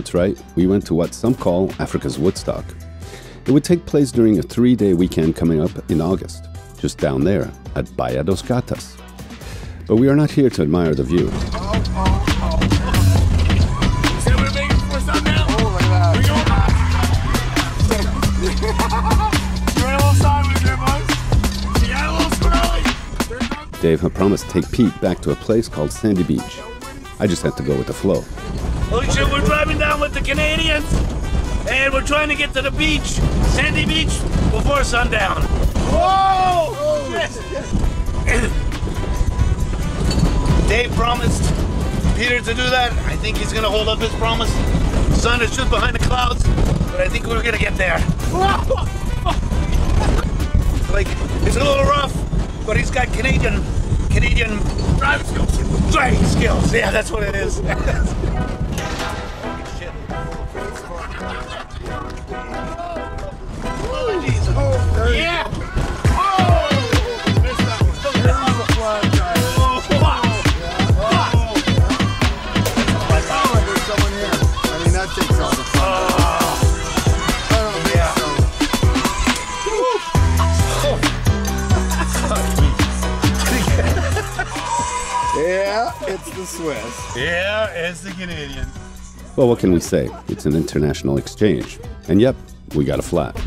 That's right, we went to what some call Africa's Woodstock. It would take place during a 3-day weekend coming up in August, just down there at Baia dos Gatas. But we are not here to admire the view. So we're making for some now? Oh, look at that. You're a little sideways there, boys. You got a little squirrely. Dave had promised to take Pete back to a place called Sandy Beach. I just had to go with the flow. Holy shit, we're driving down with the Canadians, and we're trying to get to the beach, Sandy Beach, before sundown. Whoa! Oh, yes. Dave promised Peter to do that. I think he's gonna hold up his promise. The sun is just behind the clouds, but I think we're gonna get there. Like, it's a little rough, but he's got Canadian driving skills. Driving skills, yeah, that's what it is. Yeah! Yeah, it's the Swiss. Yeah, it's the Canadian. Well, what can we say? It's an international exchange. And yep, we got a flat. Oh,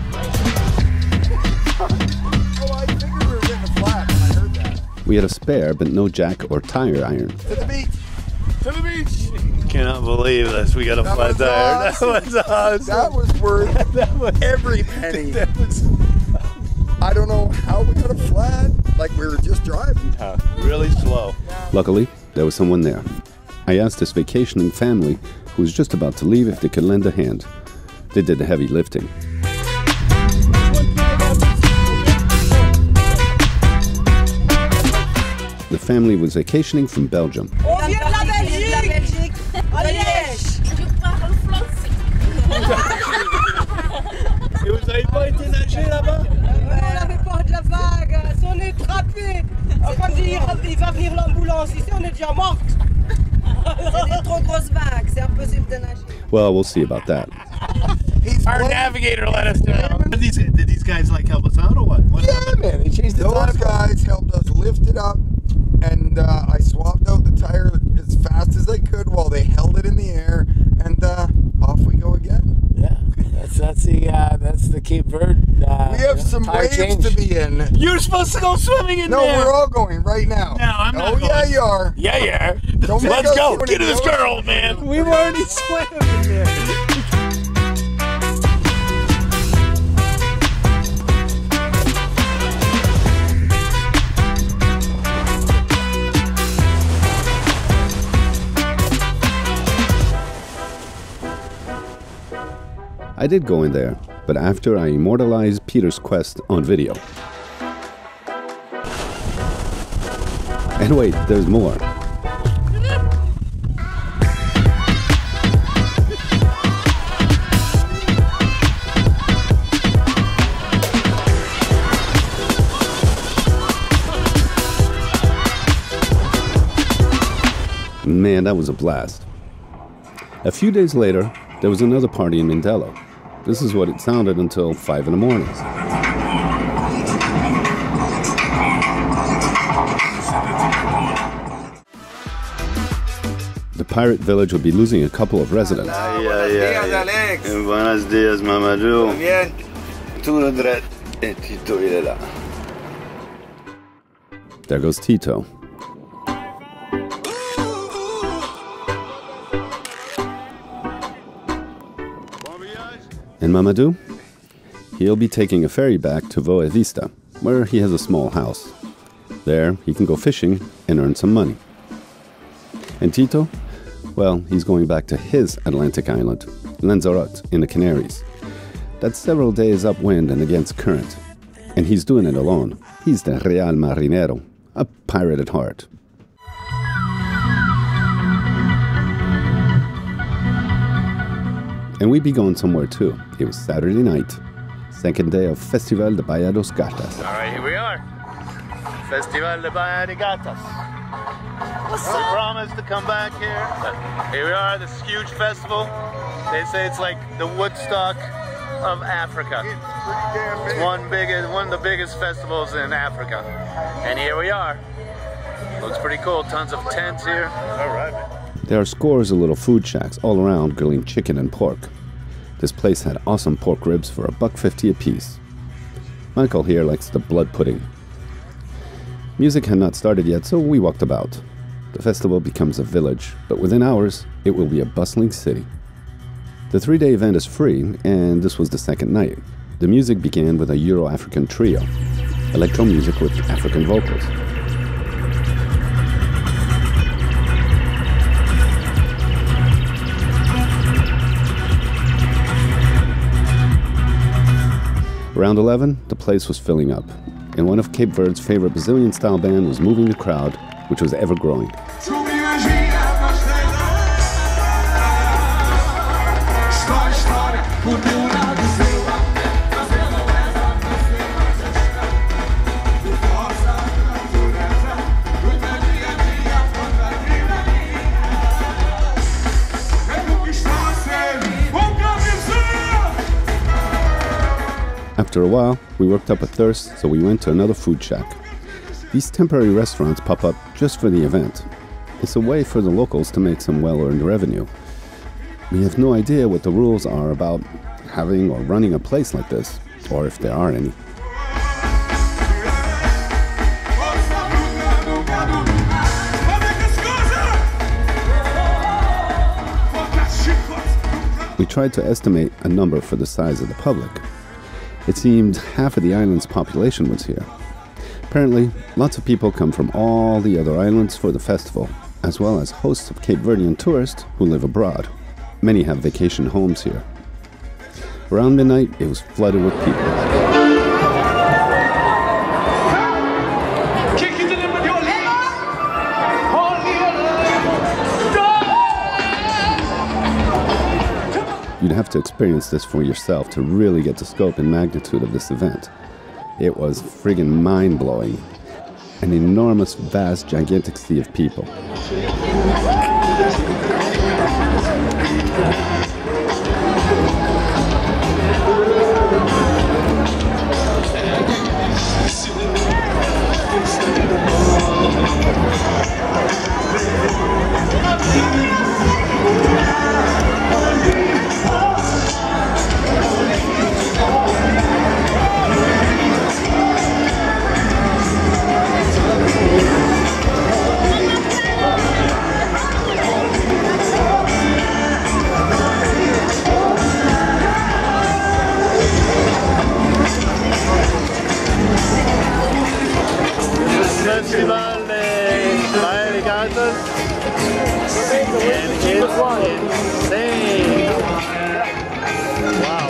I figured we were getting a flat when I heard that. We had a spare, but no jack or tire iron. To the beach. To the beach. Cannot believe this. We got a flat tire. Awesome. That was awesome. That was worth every penny. I don't know how we got a flat. Like we were just driving. Really slow. Luckily, there was someone there. I asked this vacationing family who was just about to leave if they could lend a hand. They did the heavy lifting. The family was vacationing from Belgium. On vient de la Belgique. Voyage. Et vous avez pas été nager là-bas? On avait peur de la vague. Si on est trappé, quand il va venir l'ambulance ici, on est déjà morte. C'est des trop grosses vagues, c'est impossible de nager. Well, we'll see about that. Our navigator let us down. Did these guys like help us out or what? Yeah, man. They changed the tire. Those guys helped us lift it up, and I swapped out the tire as fast as I could while they held it in the air, and off we go again. Yeah, that's the Cape Verde. We have some waves to be in. You're supposed to go swimming in there. No, we're all going right now. No, I'm not going. Yeah, you are. Yeah, yeah. Don't Let's go. Get to this girl, man. We've already swam in there. I did go in there, but after I immortalized Peter's quest on video. And wait, there's more. Man, that was a blast. A few days later, there was another party in Mindelo. This is what it sounded until 5 in the morning. The pirate village would be losing a couple of residents. Buenos dias, Mamadou. Bien. Tout le droit. Et Tito, il est là. There goes Tito. And Mamadou? He'll be taking a ferry back to Voyage, where he has a small house. There, he can go fishing and earn some money. And Tito? Well, he's going back to his Atlantic island, Lanzarote, in the Canaries. That's several days upwind and against current. And he's doing it alone. He's the Real Marinero, a pirate at heart. And we'd be going somewhere too. It was Saturday night, second day of Festival de Baia dos Gatas. All right, here we are. Festival de Baia de Gatas. What's We promised to come back here. Here we are, this huge festival. They say it's like the Woodstock of Africa. It's one of the biggest festivals in Africa. And here we are. Looks pretty cool. Tons of tents here. All right. There are scores of little food shacks all around grilling chicken and pork. This place had awesome pork ribs for $1.50 a piece. Michael here likes the blood pudding. Music had not started yet, so we walked about. The festival becomes a village, but within hours, it will be a bustling city. The 3-day event is free, and this was the second night. The music began with a Euro-African trio, electro music with African vocals. Around 11, the place was filling up, and one of Cape Verde's favorite Brazilian-style band was moving the crowd, which was ever-growing. After a while, we worked up a thirst, so we went to another food shack. These temporary restaurants pop up just for the event. It's a way for the locals to make some well-earned revenue. We have no idea what the rules are about having or running a place like this, or if there are any. We tried to estimate a number for the size of the public. It seemed half of the island's population was here. Apparently, lots of people come from all the other islands for the festival, as well as hosts of Cape Verdean tourists who live abroad. Many have vacation homes here. Around midnight, it was flooded with people. You'd have to experience this for yourself to really get the scope and magnitude of this event. It was friggin' mind-blowing. An enormous, vast, gigantic sea of people. Festival de Baia and Gatas, and it's insane. Wow.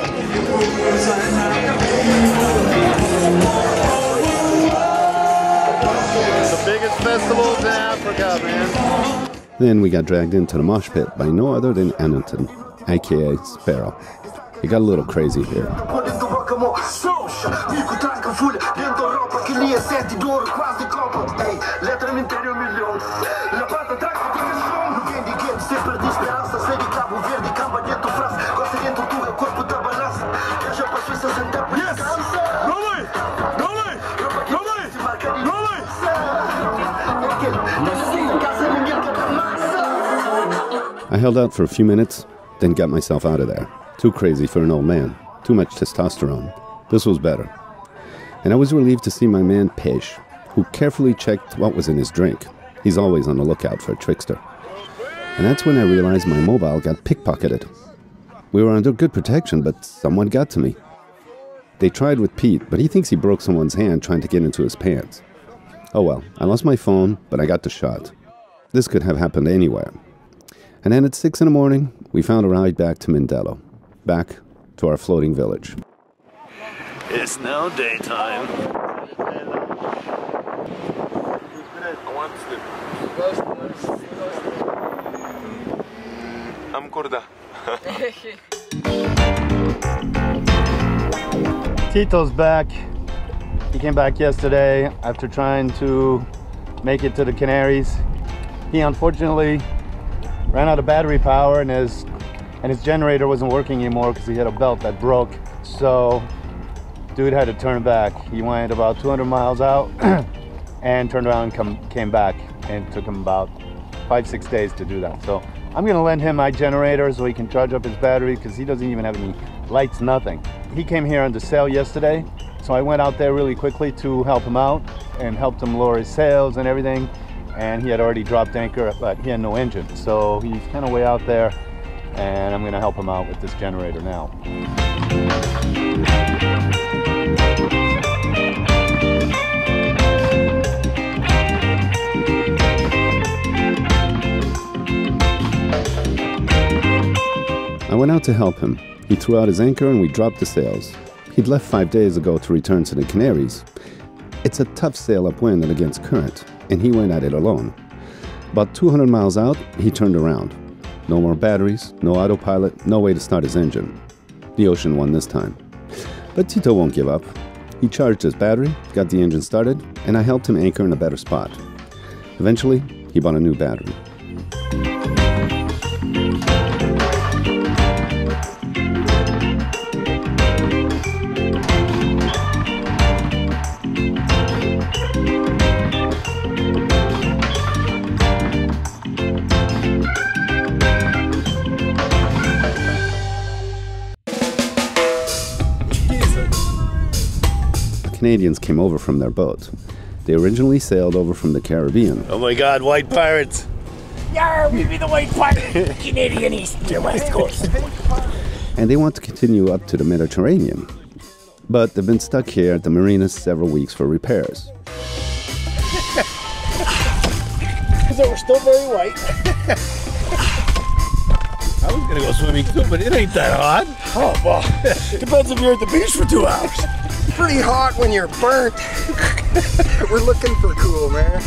The biggest festivals in Africa, man. Then we got dragged into the mosh pit by no other than Anderton, aka Sparrow. It got a little crazy here. I held out for a few minutes, then got myself out of there. Too crazy for an old man. Too much testosterone. This was better. And I was relieved to see my man PEIXE, who carefully checked what was in his drink. He's always on the lookout for a trickster. And that's when I realized my mobile got pickpocketed. We were under good protection, but someone got to me. They tried with Pete, but he thinks he broke someone's hand trying to get into his pants. Oh well, I lost my phone, but I got the shot. This could have happened anywhere. And then at 6 in the morning, we found a ride back to Mindelo, back to our floating village. It's now daytime. I'm Kurda. Tito's back. He came back yesterday after trying to make it to the Canaries. He unfortunately ran out of battery power and has and his generator wasn't working anymore because he had a belt that broke. So dude had to turn back. He went about 200 miles out and turned around and came back, and it took him about 5-6 days to do that. So I'm gonna lend him my generator so he can charge up his battery, because he doesn't even have any lights, nothing. He came here on the sail yesterday, so I went out there really quickly to help him out and helped him lower his sails and everything. And he had already dropped anchor, but he had no engine. So he's kind of way out there, and I'm gonna help him out with this generator now. I went out to help him. He threw out his anchor and we dropped the sails. He'd left 5 days ago to return to the Canaries. It's a tough sail upwind and against current, and he went at it alone. About 200 miles out, he turned around. No more batteries, no autopilot, no way to start his engine. The ocean won this time. But Tito won't give up. He charged his battery, got the engine started, and I helped him anchor in a better spot. Eventually, he bought a new battery. Canadians came over from their boat. They originally sailed over from the Caribbean. Oh my God, white pirates! Yarr, we be the white pirate! Canadian East to West Coast. And they want to continue up to the Mediterranean. But they've been stuck here at the marinas several weeks for repairs. So we're still very white. I was gonna go swimming too, but it ain't that hot. Oh, well, depends if you're at the beach for 2 hours. Pretty hot when you're burnt. We're looking for cool, man.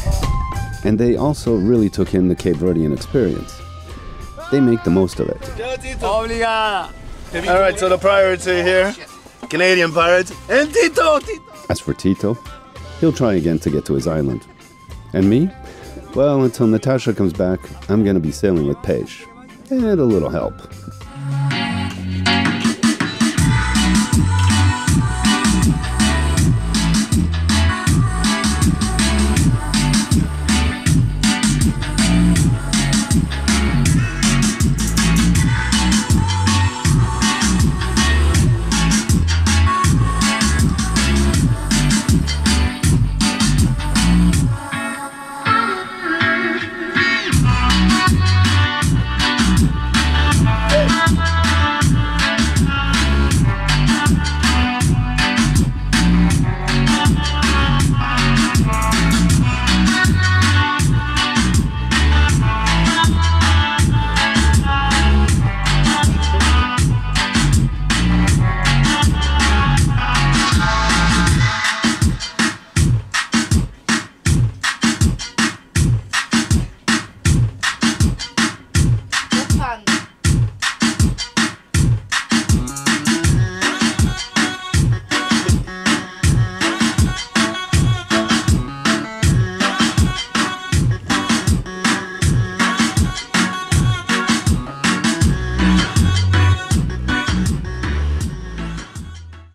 And they also really took in the Cape Verdean experience. They make the most of it. All right, so the pirates are here. Canadian pirates. And Tito! As for Tito, he'll try again to get to his island. And me? Well, until Natasha comes back, I'm gonna be sailing with PEIXE. And a little help.